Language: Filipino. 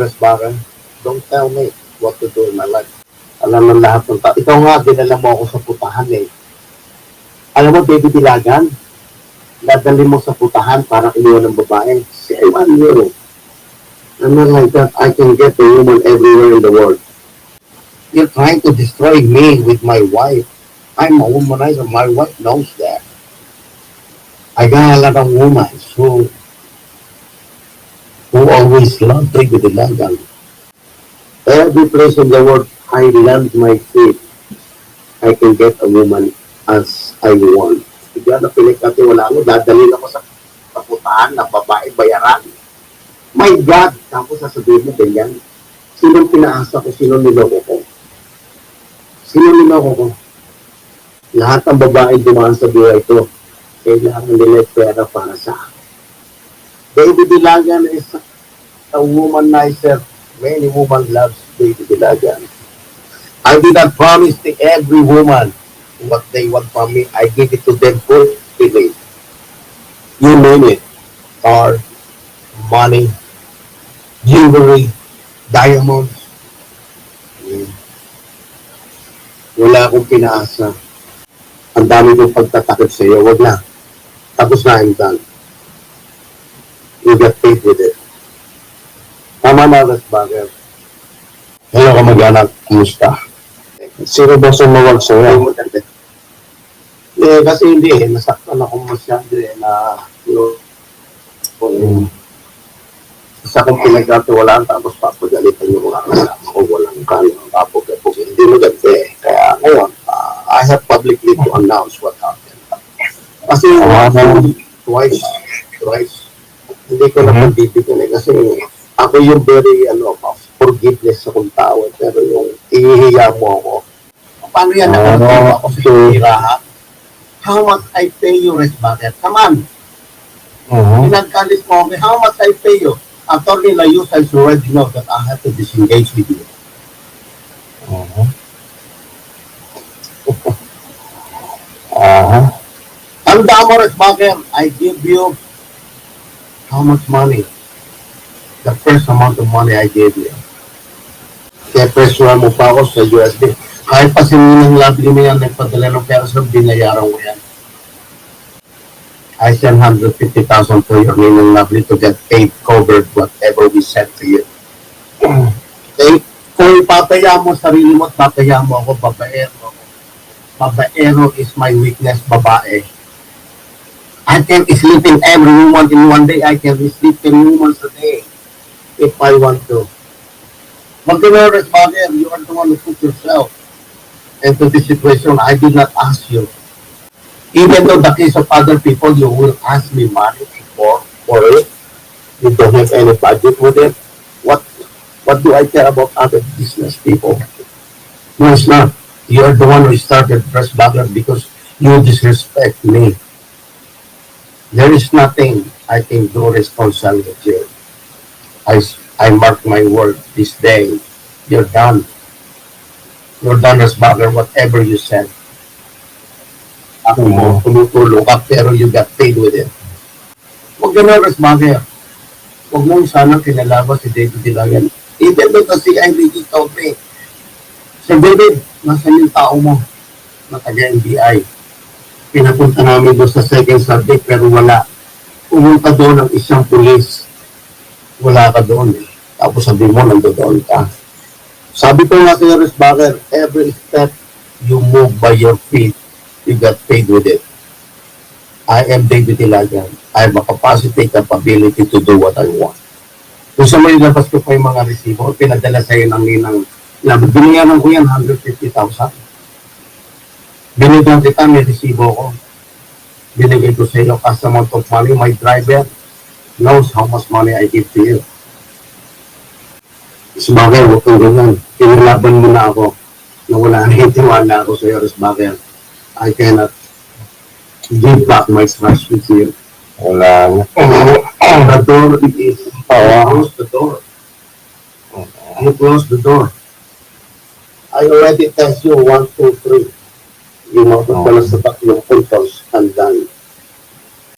Bakit? Don't tell me what to do in my life. Alam ng lahat ng tao. Ikaw nga, dinala mo ako sa putahan eh. Alam mo, baby Dilagan, dadali mo sa putahan para iniwan ng babae. Say, I want you. I'm not like that. I can get a woman everywhere in the world. You're trying to destroy me with my wife. I'm a womanizer. My wife knows that. I got a lot of women who always love baby Dilagan. Every place in the world I land my feet, I can get a woman as I want. Bigla na pinagkatiwala mo, dadalhin ako sa kaputahan na babae bayaran. My God! Tapos sasabihin mo ganyan. Sinong pinaasa ko? Sinong niloko ko? Sinong niloko ko? Lahat ng babae dumaan sa buhay ko. Kailangan nila pera para sa akin. Baby Dilagan is a womanizer. Many women loves baby Dilagan. I did not promise to every woman what they want from me. I give it to them fully. You name it. Car, money, jewelry, diamonds. Wala akong pinaasa. Ang dami kong pagtatakip sa iyo. Wag na. Tapos na, I'm done. You get paid with it. Tama na, Bagger. Hello, kamag-anak. Kumusta? Sino ba sumawag sa'yo? Kasi hindi eh. Nasaktan ako masyado eh na isa kong pinagkatiwalaan tapos papagalitan yung mga kasama ko. Walang kanyang kapag-kapag. Hindi maganda eh. Kaya ngayon, I have publicly to announce what happened. Kasi twice, hindi ko na pagbibigan eh. Kasi ako yung very, forgiveness sa kong tao. Pero yung ihihiya mo ako. Paano yan ako sa tirahan? How much I pay you, Res Bucket? Come on. Pinagkalis mo ako. How much I pay you? Attorney Layus, I already know that I have to disengage with you. Tanda mo, Res Bucket, I give you how much money? The first amount of money I gave you. Kaya presuhan mo pa ako sa USD. Kahit pa sininang lovely mo yan, nagpadala ng pera sa binayaran ko yan. I send 150,000 for your ninang lovely to get paid, covered, whatever we sent to you. Okay? Kung ipapaya mo sarili mo at papaya mo ako, babaero. Babaero is my weakness, babae. I can sleep in every woman in one day. I can sleep 10 women a day if I want to. Mag-Res Bucket, you are the one who put yourself into this situation. I did not ask you. Even though the case of other people, you will ask me money for it. You don't have any budget with it. What do I care about other business people? No, it's not. You are the one who started Res Bucket because you disrespect me. There is nothing I can do responsible with you. I mark my word this day. You're done. You're done, Res Bucket, whatever you said. Ako mo, tumutulong ka, pero you got paid with it. Huwag gano'n, Res Bucket. Huwag mo sanang kinalabas si David Dilagan. Even though the CID told me, Sir David, nasan yung tao mo na taga-NBI? Pinapunta namin doon sa second subject, pero wala. Pumunta doon ang isang pulis. Wala ka doon eh. Tapos sabi mo, nandoon ka. Sabi ko nga kay Res Bucket, every step you move by your feet, you got paid with it. I am David Dilagan. I have a capacity, capability to do what I want. Kung sa may labas ko pa yung mga resibo, pinadala sa'yo ng ninang, binayaran ko yan, 150,000. Binigyan kita, may resibo ko. Binigay ko sa iyo, as amount of money, my driver knows how much money I give to you. Isbagay, huwag kang ganyan. Pinalaban mo na ako na wala na yung tiwala ako sa iyo, Isbagay. I cannot give back my trust with you. Wala na. The door is, close the door. You close the door. I already test you 1, 2, 3. You know, the tatlong puntos and done.